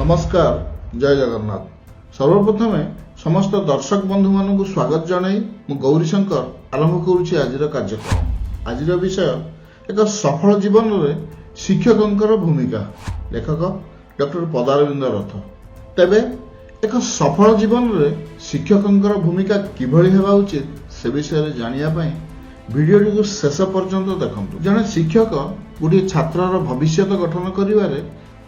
नमस्कार जय जगन्नाथ। सर्वप्रथमे समस्त दर्शक बंधु मानक स्वागत जनाई मु गौरीशंकर आरंभ करुछि आजिर कार्यक्रम। आजिर विषय एक सफल जीवन रे शिक्षकंकर भूमिका। लेखक डॉक्टर पदारविंद रथ। तेबे एक सफल जीवन रे शिक्षकंकर भूमिका किभଳି हेबा उचित से विषय जानिया पई भिडियोटी को शेष पर्यंत देखंतु। जने शिक्षक गोटे छात्रर भविष्य गठन करिवारे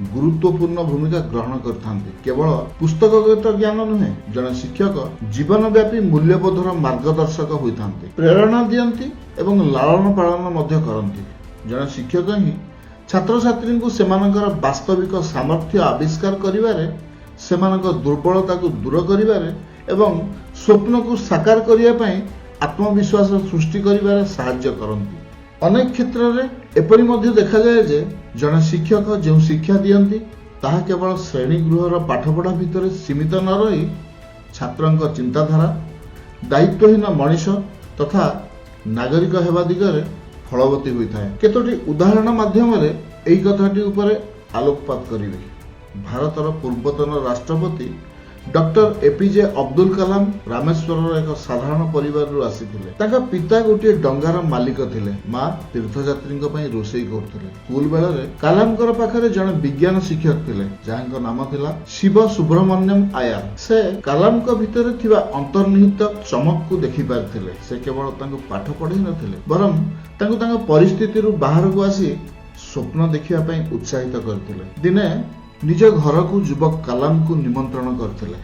गुरुत्वपूर्ण भूमिका ग्रहण करथांती। केवल पुस्तकगत ज्ञान नुहे, जने शिक्षक जीवनव्यापी मूल्यबोधर मार्गदर्शक होइथांती, प्रेरणा दियंती एवं लालन पालन मध्य करंती। जने शिक्षक ही छात्र छात्री को सेमानकर वास्तविक सामर्थ्य आविष्कार करिवारे, सेमानक दुर्बलता को दूर करिवारे एवं स्वप्न को साकार करिया पई आत्मविश्वास सृष्टि करिवारे सहाय्य करंती। अनेक क्षेत्र में एपरी मध्य देखा जाए जे जने शिक्षक जो शिक्षा दियंती ताहा केवल श्रेणी गृहर पाठपढ़ा भितर सीमित न रही छात्रंक चिंताधारा, दायित्वहीन मनीष तथा नागरिक हेबा दिगरे फलवती होइथाय। केतोटी उदाहरण माध्यम रे एई कथाटी उपरे आलोकपात करिवे। भारतर पूर्वतन राष्ट्रपति डॉक्टर एपीजे अब्दुल कलाम रामेश्वर एक साधारण परिवार आसीथिले। ताका पिता गोटे डंगार मालिक थिले, मां तीर्थयात्री रोषेई करथिले। स्कूल बेला रे कलामकर पाखरे जने विज्ञान शिक्षक थिले जाहांक नाम थिला शिव सुब्रमण्यम आयर। से कलामक भितर थिबा अंतर्निहित चमक को देखि पारथिले। से केवल तांको पाठ पढ़ी नथिले, बरं तांको तांको परिस्थिति रु बाहर को आसी स्वप्न देखिया पई उत्साहित करथिले। दिने निज घर को युवक कलाम को निमंत्रण करथिले।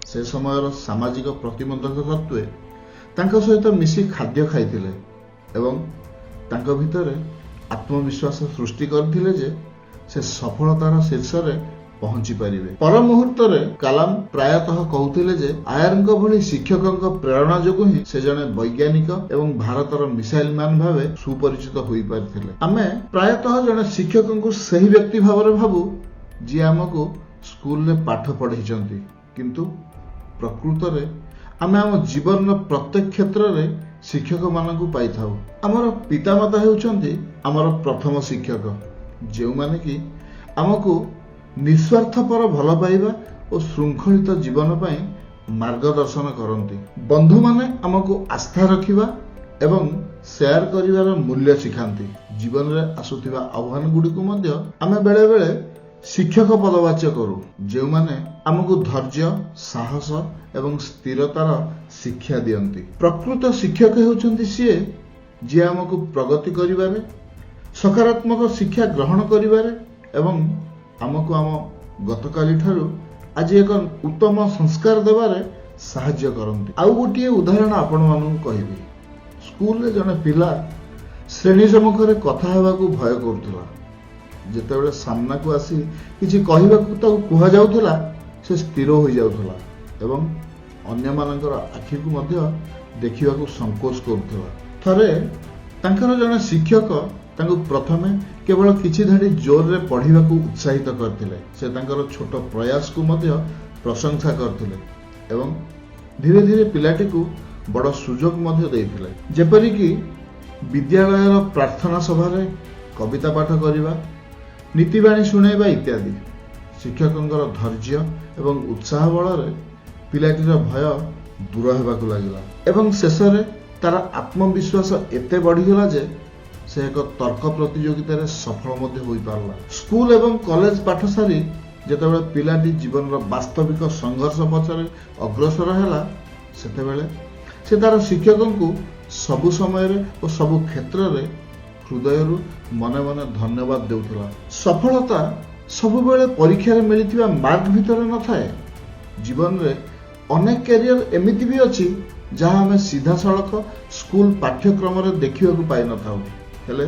से समयर सामाजिक प्रतिबंधक सत्वे तांको सहित मिसी खाद्य खाइथिले एवं तांको भितरे आत्मविश्वास सृष्टि करथिले जे से सफलतार शीर्ष रे पहुंची परिबे। पर मुहूर्त रे कलाम प्रायतः कहउथिले जे आयरंक भली शिक्षकंक प्रेरणा जोगु ही से जने वैज्ञानिक एवं भारतर मिसाइल मैन भावे सुपरिचित होई पारथिले। आमे प्रायतः जने शिक्षकंकु सही व्यक्ति भावरे भाबु जी आमको स्कूल में पाठ पढ़ाई, किंतु प्रकृत रे आमे आम जीवन प्रत्येक क्षेत्र रे शिक्षक मानकु पाई थाउ। आमर पितामाता हेउचंती आमर प्रथम शिक्षक, जेउ माने कि आमको निस्वार्थपर भल पाइबा और श्रृंखलित जीवन पई मार्गदर्शन करंती। बंधु माने आमको आस्था रखिबा एवं शेयर करिवार मूल्य सिखांती। जीवन रे आसुथिबा आह्वान गुडी को मध्य आमे बेले बेले शिक्षक पदवाच्य करू, जो माने आमको धैर्य, साहस एवं स्थिरतार शिक्षा दियंती। प्रकृत शिक्षक हेउचंती सीए जे आमको प्रगति करिबारे, सकारात्मक शिक्षा ग्रहण करिबारे एवं आमको आम गतकाली ठारू आज एक उत्तम संस्कार देवारे सहाय्य करंती। आउ गोटे उदाहरण आपण मानकु कहिबी। स्कूल रे जने पिला श्रेणी सम्मुखरे कथा हेबाकू भय करथुला। जेतेबेले सामना को आसी किछि कहिबाकू ताकू कुहा जाउथला, से स्थिर हो जाउथला एवं अन्य मानकर आखि को मध्य देखिबाकू संकोच करथुला। थरे तांकर जने शिक्षक तांकू प्रथमे केवल किछि धाडी जोर रे पढिबाकू उत्साहित करथिले। से तांकर छोट प्रयास को मध्य प्रशंसा करथिले एवं धीरे धीरे पिलाटी को बड़ सुजोग मध्य देथिले। जेपरि कि विद्यालयर प्रार्थना सभा रे कविता पाठ करिबा, नीतिबाणी शुणाइबा इत्यादि। शिक्षकंकर धैर्य एवं उत्साह बल पिलाटीर भय दूर हेबाकू लागिला एवं शेष रे तार आत्मविश्वास एते बढ़ीगला जे से एक तर्क प्रतियोगिता रे सफल मध्य होई पारला। स्कूल एवं कॉलेज पाठ सारी जेतेबेले पिलाटी जीवन रो वास्तविक संघर्ष पछरे अग्रसर हैला, सेतेबेले से तार शिक्षकंकु सबु समय रे और सबु क्षेत्र रे हृदयरु मने मने धन्यवाद देउथला। सफलता सबुबेले परीक्षा रे मिलिथिबा मार्क भितर न थाए। जीवन रे अनेक कैरियर एमिति भी अछि जहाँ हमें सीधा सड़क स्कूल पाठ्यक्रम रे देखिबाकू पाई न थाउ। हेले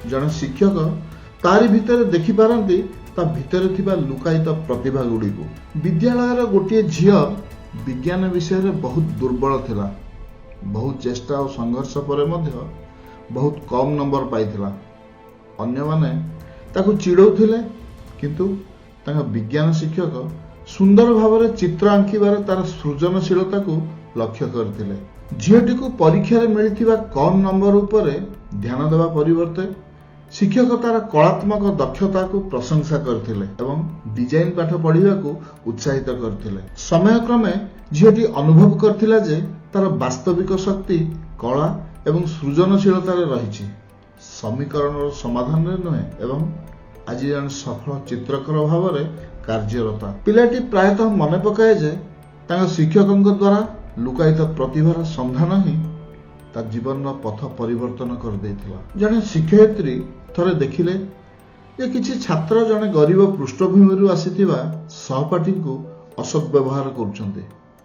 जने शिक्षक तारी भितर देखि पारंती ता भितर थिबा लुकायित प्रतिभा गुडी को। विद्यालय रे गोटे झियो विज्ञान विषय रे बहुत दुर्बल थिला। बहुत चेष्टा और संघर्ष परे मध्य बहुत कम नंबर पाइथिला। अन्य माने ताकू चिड़ौथिले, किंतु ताका विज्ञान शिक्षक सुंदर भाव चित्र आंकिबार तार सृजनशीलता को लक्ष्य करथिले। झियोटी को परीक्षा रे मिलिथिबा कम नंबर उपरे ध्यान देवा परिवर्ते ଶିକ୍ଷକ ତାର କଳାତ୍ମକ ଦକ୍ଷତାକୁ ପ୍ରଶଂସା କରିଥିଲେ ଏବଂ ଡିଜାଇନ ପାଠ ପଢିବାକୁ ଉତ୍ସାହିତ କରିଥିଲେ। ସମୟକ୍ରମେ ଝିଅଟି ଅନୁଭବ କରିଥିଲା ଯେ ତାର ବାସ୍ତବିକ ଶକ୍ତି କଳା ଏବଂ ସୃଜନଶୀଳତାରେ ରହିଛି, ସମୀକରଣର ସମାଧାନରେ ନୁହେଁ। ଏବଂ ଆଜି ଜଣେ ସଫଳ ଚିତ୍ରକର ଭାବରେ କାର୍ଯ୍ୟରତ। ପିଲାଟି ପ୍ରାୟତଃ ମନେ ପକାଏ ଯେ ତାଙ୍କ ଶିକ୍ଷକଙ୍କ ଦ୍ୱାରା ଲୁକାୟିତ ପ୍ରତିଭାର ସନ୍ଧାନ ହିଁ ତା ଜୀବନର ପଥ ପରିବର୍ତ୍ତନ କରିଦେଇଥିଲା। ଜଣେ ଶିକ୍ଷୟିତ୍ରୀ ଥରେ ଦେଖିଲେ ଯେ କିଛି ଛାତ୍ର ଜଣେ ଗରିବ ପୃଷ୍ଠଭୂମିରୁ ଆସିଥିବା ସହପାଠୀଙ୍କୁ ଅସତ୍ ବ୍ୟବହାର କରୁଛନ୍ତି।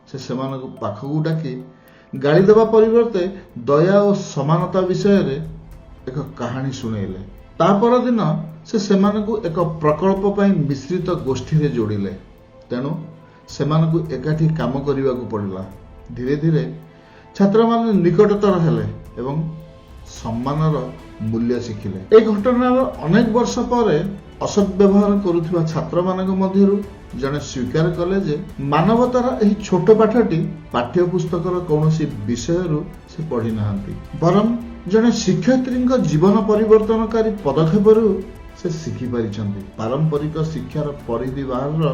ସେ ସେମାନଙ୍କୁ ପାଖକୁ ଡାକି ଗାଳି ଦେବା ପରିବର୍ତ୍ତେ ଦୟା ଓ ସମାନତା ବିଷୟରେ ଏକ କାହାଣୀ ଶୁଣେଇଲେ। ତା ପରଦିନ ସେ ସେମାନଙ୍କୁ ଏକ ପ୍ରକଳ୍ପ ପାଇଁ ମିଶ୍ରିତ ଗୋଷ୍ଠୀରେ ଯୋଡ଼ିଲେ। ତେଣୁ ସେମାନଙ୍କୁ ଏକାଠି କାମ କରିବାକୁ ପଡ଼ିଲା। ଧୀରେ ଧୀରେ ଛାତ୍ରମାନେ ନିକଟତର ହେଲେ ଏବଂ ସମ୍ମାନର ମୂଲ୍ୟ ଶିଖିଲେ। ଏହି ଘଟଣାର ଅନେକ ବର୍ଷ ପରେ ଅସତ୍ ବ୍ୟବହାର କରୁଥିବା ଛାତ୍ରମାନଙ୍କ ମଧ୍ୟରୁ ଜଣେ ସ୍ୱୀକାର କଲେ ଯେ ମାନବତାର ଏହି ଛୋଟ ପାଠଟି ପାଠ୍ୟପୁସ୍ତକର କୌଣସି ବିଷୟରୁ ସେ ପଢ଼ି ନାହାନ୍ତି, ବରଂ ଜଣେ ଶିକ୍ଷୟିତ୍ରୀଙ୍କ ଜୀବନ ପରିବର୍ତ୍ତନକାରୀ ପଦକ୍ଷେପରୁ ସେ ଶିଖିପାରିଛନ୍ତି। ପାରମ୍ପରିକ ଶିକ୍ଷାର ପରିଧି ବାହାରର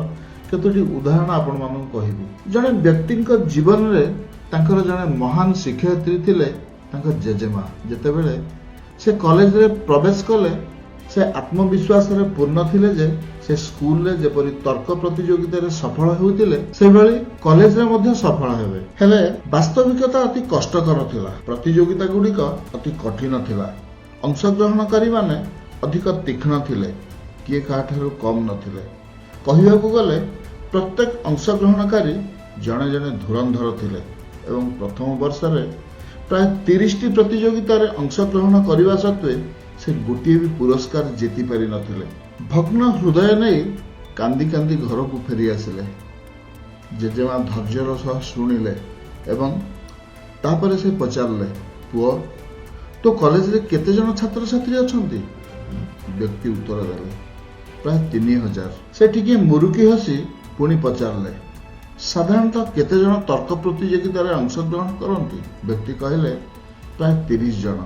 କେତୋଟି ଉଦାହରଣ ଆପଣମାନଙ୍କୁ କହିବି। ଜଣେ ବ୍ୟକ୍ତିଙ୍କ ଜୀବନରେ ତାଙ୍କର ଜଣେ ମହାନ ଶିକ୍ଷୟିତ୍ରୀ ଥିଲେ ତାଙ୍କ ଜେଜେମା। ଯେତେବେଳେ ସେ କଲେଜରେ ପ୍ରବେଶ କଲେ ସେ ଆତ୍ମବିଶ୍ୱାସରେ ପୂର୍ଣ୍ଣ ଥିଲେ ଯେ ସେ ସ୍କୁଲରେ ଯେପରି ତର୍କ ପ୍ରତିଯୋଗିତାରେ ସଫଳ ହେଉଥିଲେ ସେଭଳି କଲେଜରେ ମଧ୍ୟ ସଫଳ ହେବେ। ହେଲେ ବାସ୍ତବିକତା ଅତି କଷ୍ଟକର ଥିଲା। ପ୍ରତିଯୋଗିତା ଗୁଡ଼ିକ ଅତି କଠିନ ଥିଲା। ଅଂଶଗ୍ରହଣକାରୀମାନେ ଅଧିକ ତୀକ୍ଷ୍ଣ ଥିଲେ, କିଏ କାହାଠାରୁ କମ୍ ନଥିଲେ। କହିବାକୁ ଗଲେ ପ୍ରତ୍ୟେକ ଅଂଶଗ୍ରହଣକାରୀ ଜଣେ ଜଣେ ଧୁରନ୍ଧର ଥିଲେ ଏବଂ ପ୍ରଥମ ବର୍ଷରେ ପ୍ରାୟ 30ଟି ପ୍ରତିଯୋଗିତାରେ ଅଂଶଗ୍ରହଣ କରିବା ସତ୍ତ୍ୱେ ସେ ଗୋଟିଏ ବି ପୁରସ୍କାର ଜିତି ପାରିନଥିଲେ। ଭଗ୍ନ ହୃଦୟ ନେଇ କାନ୍ଦି କାନ୍ଦି ଘରକୁ ଫେରି ଆସିଲେ। ଜେଜେମା ଧୈର୍ଯ୍ୟର ସହ ଶୁଣିଲେ ଏବଂ ତାପରେ ସେ ପଚାରିଲେ, ପୁଅ, ତୋ କଲେଜରେ କେତେ ଜଣ ଛାତ୍ରଛାତ୍ରୀ ଅଛନ୍ତି? ବ୍ୟକ୍ତି ଉତ୍ତର ଦେଲେ, ପ୍ରାୟ 3000। ସେ ଟିକିଏ ମୁରୁକି ହସି ପୁଣି ପଚାରିଲେ, ସାଧାରଣତଃ କେତେ ଜଣ ତର୍କ ପ୍ରତିଯୋଗିତାରେ ଅଂଶଗ୍ରହଣ କରନ୍ତି? ବ୍ୟକ୍ତି କହିଲେ, ପ୍ରାୟ 30 ଜଣ।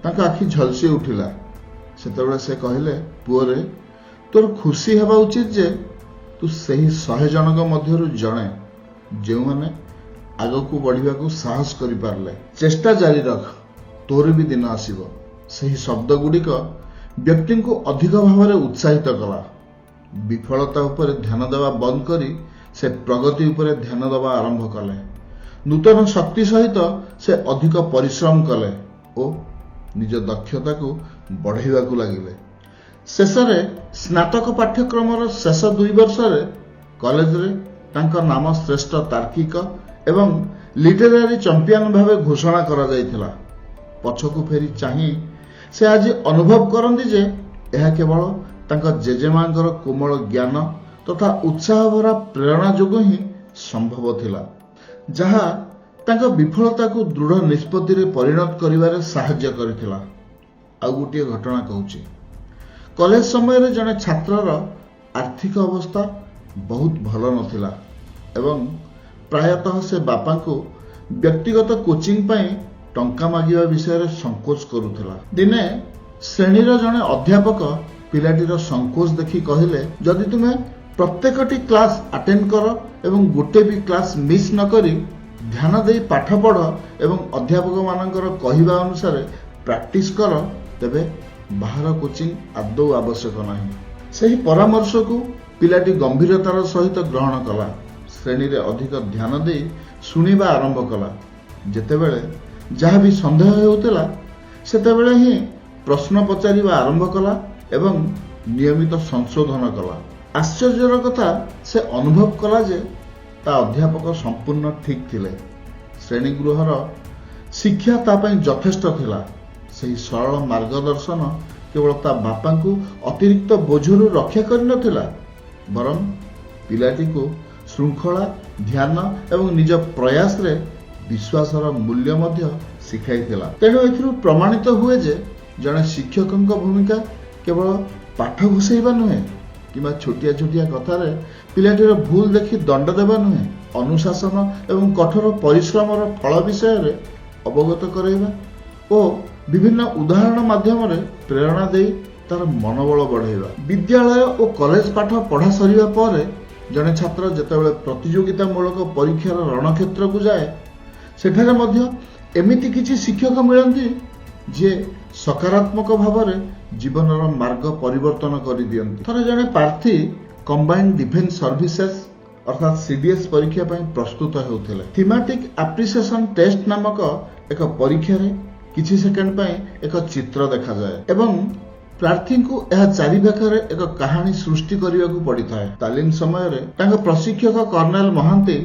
ତାଙ୍କ ଆଖି ଝଲସି ଉଠିଲା। ସେତେବେଳେ ସେ କହିଲେ, ପୁଅରେ, ତୋର ଖୁସି ହେବା ଉଚିତ ଯେ ତୁ ସେହି 100 ଜଣଙ୍କ ମଧ୍ୟରୁ ଜଣେ ଯେଉଁମାନେ ଆଗକୁ ବଢ଼ିବାକୁ ସାହସ କରିପାରିଲେ। ଚେଷ୍ଟା ଜାରି ରଖ, ତୋର ବି ଦିନ ଆସିବ। ସେହି ଶବ୍ଦ ଗୁଡ଼ିକ ବ୍ୟକ୍ତିଙ୍କୁ ଅଧିକ ଭାବରେ ଉତ୍ସାହିତ କଲା। ବିଫଳତା ଉପରେ ଧ୍ୟାନ ଦେବା ବନ୍ଦ କରି ସେ ପ୍ରଗତି ଉପରେ ଧ୍ୟାନ ଦେବା ଆରମ୍ଭ କଲେ। ନୂତନ ଶକ୍ତି ସହିତ ସେ ଅଧିକ ପରିଶ୍ରମ କଲେ ଓ ନିଜ ଦକ୍ଷତାକୁ ବଢ଼ାଇବାକୁ ଲାଗିଲେ। ଶେଷରେ ସ୍ନାତକ ପାଠ୍ୟକ୍ରମର ଶେଷ 2 ବର୍ଷରେ କଲେଜରେ ତାଙ୍କ ନାମ ଶ୍ରେଷ୍ଠ ତାର୍କିକ ଏବଂ ଲିଟେରାରୀ ଚମ୍ପିୟନ ଭାବେ ଘୋଷଣା କରାଯାଇଥିଲା। ପଛକୁ ଫେରି ଚାହିଁ ସେ ଆଜି ଅନୁଭବ କରନ୍ତି ଯେ ଏହା କେବଳ ତାଙ୍କ ଜେଜେମାଙ୍କର କୋମଳ ଜ୍ଞାନ ତଥା ଉତ୍ସାହ ଭରା ପ୍ରେରଣା ଯୋଗୁଁ ହିଁ ସମ୍ଭବ ଥିଲା, ଯାହା ତାଙ୍କ ବିଫଳତାକୁ ଦୃଢ଼ ନିଷ୍ପତ୍ତିରେ ପରିଣତ କରିବାରେ ସାହାଯ୍ୟ କରିଥିଲା। ଆଉ ଗୋଟିଏ ଘଟଣା କହୁଛି। କଲେଜ ସମୟରେ ଜଣେ ଛାତ୍ରର ଆର୍ଥିକ ଅବସ୍ଥା ବହୁତ ଭଲ ନଥିଲା ଏବଂ ପ୍ରାୟତଃ ସେ ବାପାଙ୍କୁ ବ୍ୟକ୍ତିଗତ କୋଚିଂ ପାଇଁ ଟଙ୍କା ମାଗିବା ବିଷୟରେ ସଂକୋଚ କରୁଥିଲା। ଦିନେ ଶ୍ରେଣୀର ଜଣେ ଅଧ୍ୟାପକ ପିଲାଟିର ସଂକୋଚ ଦେଖି କହିଲେ, ଯଦି ତୁମେ ପ୍ରତ୍ୟେକଟି କ୍ଲାସ୍ ଆଟେଣ୍ଡ କର ଏବଂ ଗୋଟେ ବି କ୍ଲାସ୍ ମିସ୍ ନ କରି ଧ୍ୟାନ ଦେଇ ପାଠ ପଢ଼ ଏବଂ ଅଧ୍ୟାପକମାନଙ୍କର କହିବା ଅନୁସାରେ ପ୍ରାକ୍ଟିସ କର, ତେବେ ବାହାର କୋଚିଂ ଆଦୌ ଆବଶ୍ୟକ ନାହିଁ। ସେହି ପରାମର୍ଶକୁ ପିଲାଟି ଗମ୍ଭୀରତାର ସହିତ ଗ୍ରହଣ କଲା। ଶ୍ରେଣୀରେ ଅଧିକ ଧ୍ୟାନ ଦେଇ ଶୁଣିବା ଆରମ୍ଭ କଲା। ଯେତେବେଳେ ଯାହା ବି ସନ୍ଦେହ ହେଉଥିଲା ସେତେବେଳେ ହିଁ ପ୍ରଶ୍ନ ପଚାରିବା ଆରମ୍ଭ କଲା ଏବଂ ନିୟମିତ ସଂଶୋଧନ କଲା। ଆଶ୍ଚର୍ଯ୍ୟର କଥା, ସେ ଅନୁଭବ କଲା ଯେ ତା ଅଧ୍ୟାପକ ସମ୍ପୂର୍ଣ୍ଣ ଠିକ୍ ଥିଲେ। ଶ୍ରେଣୀଗୃହର ଶିକ୍ଷା ତା ପାଇଁ ଯଥେଷ୍ଟ ଥିଲା। ସେହି ସରଳ ମାର୍ଗଦର୍ଶନ କେବଳ ତା ବାପାଙ୍କୁ ଅତିରିକ୍ତ ବୋଝରୁ ରକ୍ଷା କରିନଥିଲା, ବରଂ ପିଲାଟିକୁ ଶୃଙ୍ଖଳା, ଧ୍ୟାନ ଏବଂ ନିଜ ପ୍ରୟାସରେ ବିଶ୍ୱାସର ମୂଲ୍ୟ ମଧ୍ୟ ଶିଖାଇଥିଲା। ତେଣୁ ଏଥିରୁ ପ୍ରମାଣିତ ହୁଏ ଯେ ଜଣେ ଶିକ୍ଷକଙ୍କ ଭୂମିକା କେବଳ ପାଠ ଘୋଷାଇବା ନୁହେଁ କିମ୍ବା ଛୋଟିଆ ଛୋଟିଆ କଥାରେ ପିଲାଟିର ଭୁଲ ଦେଖି ଦଣ୍ଡ ଦେବା ନୁହେଁ, ଅନୁଶାସନ ଏବଂ କଠୋର ପରିଶ୍ରମର ଫଳ ବିଷୟରେ ଅବଗତ କରାଇବା ଓ ବିଭିନ୍ନ ଉଦାହରଣ ମାଧ୍ୟମରେ ପ୍ରେରଣା ଦେଇ ତାର ମନୋବଳ ବଢ଼ାଇବା। ବିଦ୍ୟାଳୟ ଓ କଲେଜ ପାଠ ପଢ଼ା ସରିବା ପରେ ଜଣେ ଛାତ୍ର ଯେତେବେଳେ ପ୍ରତିଯୋଗିତାମୂଳକ ପରୀକ୍ଷାର ରଣକ୍ଷେତ୍ରକୁ ଯାଏ, ସେଠାରେ ମଧ୍ୟ ଏମିତି କିଛି ଶିକ୍ଷକ ମିଳନ୍ତି ଯିଏ ସକାରାତ୍ମକ ଭାବରେ ଜୀବନର ମାର୍ଗ ପରିବର୍ତ୍ତନ କରିଦିଅନ୍ତି। ଥରେ ଜଣେ ପ୍ରାର୍ଥୀ କମ୍ବାଇନ୍ଡ ଡିଫେନ୍ସ ସର୍ଭିସେସ୍ ଅର୍ଥାତ୍ CDS ପରୀକ୍ଷା ପାଇଁ ପ୍ରସ୍ତୁତ ହେଉଥିଲେ। ଥିମାଟିକ୍ ଆପ୍ରିସିଏସନ୍ ଟେଷ୍ଟ ନାମକ ଏକ ପରୀକ୍ଷାରେ କିଛି ସେକେଣ୍ଡ ପାଇଁ ଏକ ଚିତ୍ର ଦେଖାଯାଏ ଏବଂ ପ୍ରାର୍ଥୀଙ୍କୁ ଏହା ଚାରିପାଖରେ ଏକ କାହାଣୀ ସୃଷ୍ଟି କରିବାକୁ ପଡ଼ିଥାଏ। ତାଲିମ ସମୟରେ ତାଙ୍କ ପ୍ରଶିକ୍ଷକ କର୍ଣ୍ଣେଲ ମହାନ୍ତି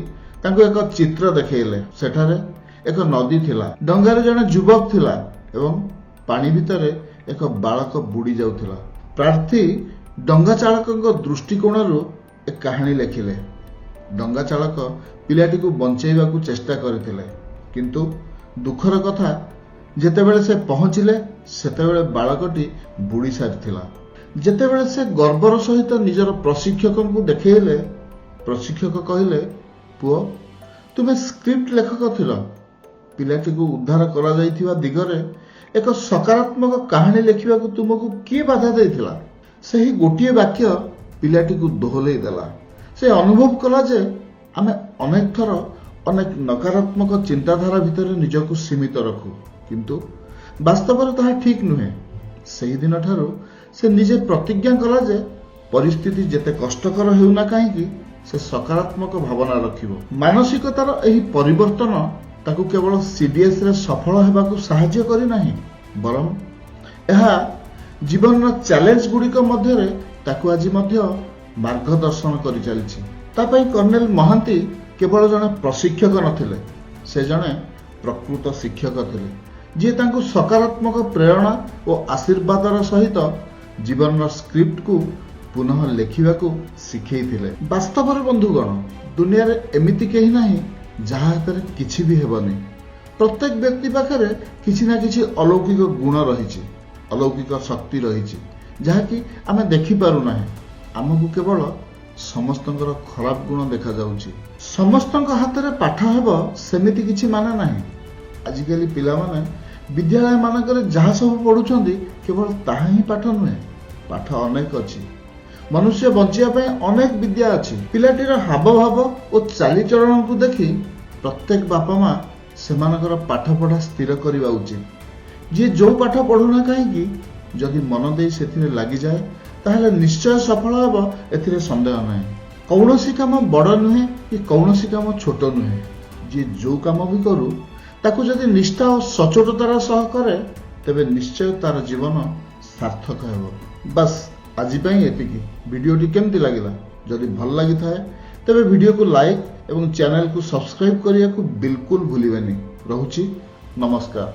ତାଙ୍କୁ ଏକ ଚିତ୍ର ଦେଖାଇଲେ। ସେଠାରେ ଏକ ନଦୀ ଥିଲା, ଡଙ୍ଗାରେ ଜଣେ ଯୁବକ ଥିଲା ଏବଂ ପାଣି ଭିତରେ ଏକ ବାଳକ ବୁଡ଼ି ଯାଉଥିଲା। ପ୍ରାର୍ଥୀ ଡଙ୍ଗା ଚାଳକଙ୍କ ଦୃଷ୍ଟିକୋଣରୁ ଏ କାହାଣୀ ଲେଖିଲେ। ଡଙ୍ଗା ଚାଳକ ପିଲାଟିକୁ ବଞ୍ଚାଇବାକୁ ଚେଷ୍ଟା କରିଥିଲେ, କିନ୍ତୁ ଦୁଃଖର କଥା, ଯେତେବେଳେ ସେ ପହଞ୍ଚିଲେ ସେତେବେଳେ ବାଳକଟି ବୁଡ଼ି ସାରିଥିଲା। ଯେତେବେଳେ ସେ ଗର୍ବର ସହିତ ନିଜର ପ୍ରଶିକ୍ଷକଙ୍କୁ ଦେଖାଇଲେ, ପ୍ରଶିକ୍ଷକ କହିଲେ, ପୁଅ, ତୁମେ ସ୍କ୍ରିପ୍ଟ ଲେଖକ ଥିଲ। ପିଲାଟିକୁ ଉଦ୍ଧାର କରାଯାଇଥିବା ଦିଗରେ ଏକ ସକାରାତ୍ମକ କାହାଣୀ ଲେଖିବାକୁ ତୁମକୁ କିଏ ବାଧା ଦେଇଥିଲା? ସେହି ଗୋଟିଏ ବାକ୍ୟ ପିଲାଟିକୁ ଦୋହଲେଇ ଦେଲା। ସେ ଅନୁଭବ କଲା ଯେ ଆମେ ଅନେକ ଥର ଅନେକ ନକାରାତ୍ମକ ଚିନ୍ତାଧାରା ଭିତରେ ନିଜକୁ ସୀମିତ ରଖୁ, କିନ୍ତୁ ବାସ୍ତବରେ ତାହା ଠିକ୍ ନୁହେଁ। ସେହିଦିନ ଠାରୁ ସେ ନିଜେ ପ୍ରତିଜ୍ଞା କଲା ଯେ ପରିସ୍ଥିତି ଯେତେ କଷ୍ଟକର ହେଉନା କାହିଁକି, ସେ ସକାରାତ୍ମକ ଭାବନା ରଖିବ। ମାନସିକତାର ଏହି ପରିବର୍ତ୍ତନ ତାକୁ କେବଳ CDSରେ ସଫଳ ହେବାକୁ ସାହାଯ୍ୟ କରିନାହିଁ, ବରଂ ଏହା ଜୀବନର ଚ୍ୟାଲେଞ୍ଜ ଗୁଡ଼ିକ ମଧ୍ୟରେ ତାକୁ ଆଜି ମଧ୍ୟ ମାର୍ଗଦର୍ଶନ କରିଚାଲିଛି। ତା ପାଇଁ କର୍ଣ୍ଣେଲ ମହାନ୍ତି କେବଳ ଜଣେ ପ୍ରଶିକ୍ଷକ ନଥିଲେ, ସେ ଜଣେ ପ୍ରକୃତ ଶିକ୍ଷକ ଥିଲେ, ଯିଏ ତାଙ୍କୁ ସକାରାତ୍ମକ ପ୍ରେରଣା ଓ ଆଶୀର୍ବାଦର ସହିତ ଜୀବନର ସ୍କ୍ରିପ୍ଟକୁ ପୁନଃ ଲେଖିବାକୁ ଶିଖେଇଥିଲେ। ବାସ୍ତବରେ ବନ୍ଧୁଗଣ, ଦୁନିଆରେ ଏମିତି କେହି ନାହିଁ ଯାହା ହାତରେ କିଛି ବି ହେବନି। ପ୍ରତ୍ୟେକ ବ୍ୟକ୍ତି ପାଖରେ କିଛି ନା କିଛି ଅଲୌକିକ ଗୁଣ ରହିଛି, ଅଲୌକିକ ଶକ୍ତି ରହିଛି, ଯାହାକି ଆମେ ଦେଖିପାରୁନାହିଁ। ଆମକୁ କେବଳ ସମସ୍ତଙ୍କର ଖରାପ ଗୁଣ ଦେଖାଯାଉଛି। ସମସ୍ତଙ୍କ ହାତରେ ପାଠ ହେବ ସେମିତି କିଛି ମାନେ ନାହିଁ। ଆଜିକାଲି ପିଲାମାନେ ବିଦ୍ୟାଳୟ ମାନଙ୍କରେ ଯାହା ସବୁ ପଢୁଛନ୍ତି, କେବଳ ତାହା ହିଁ ପାଠ ନୁହେଁ। ପାଠ ଅନେକ ଅଛି। ମନୁଷ୍ୟ ବଞ୍ଚିବା ପାଇଁ ଅନେକ ବିଦ୍ୟା ଅଛି। ପିଲାଟିର ହାବଭାବ ଓ ଚାଲିଚଳନକୁ ଦେଖି ପ୍ରତ୍ୟେକ ବାପା ମା ସେମାନଙ୍କର ପାଠପଢ଼ା ସ୍ଥିର କରିବା ଉଚିତ। ଯିଏ ଯେଉଁ ପାଠ ପଢୁନା କାହିଁକି, ଯଦି ମନ ଦେଇ ସେଥିରେ ଲାଗିଯାଏ ତାହେଲେ ନିଶ୍ଚୟ ସଫଳ ହେବ, ଏଥିରେ ସନ୍ଦେହ ନାହିଁ। କୌଣସି କାମ ବଡ଼ ନୁହେଁ କି କୌଣସି କାମ ଛୋଟ ନୁହେଁ। ଯିଏ ଯେଉଁ କାମ ବି କରୁ ତାକୁ ଯଦି ନିଷ୍ଠା ଓ ସଚ୍ଚୋଟତାର ସହ କରେ, ତେବେ ନିଶ୍ଚୟ ତାର ଜୀବନ ସାର୍ଥକ ହେବ। ବାସ୍ ଆଜି ପାଇଁ ଏତିକି। ଭିଡ଼ିଓଟି କେମିତି ଲାଗିଲା? ଯଦି ଭଲ ଲାଗିଥାଏ ତେବେ ଭିଡ଼ିଓକୁ ଲାଇକ୍ ଏବଂ ଚ୍ୟାନେଲକୁ ସବସ୍କ୍ରାଇବ୍ କରିବାକୁ ବିଲକୁଲ ଭୁଲିବେନି। ରହୁଛି, ନମସ୍କାର।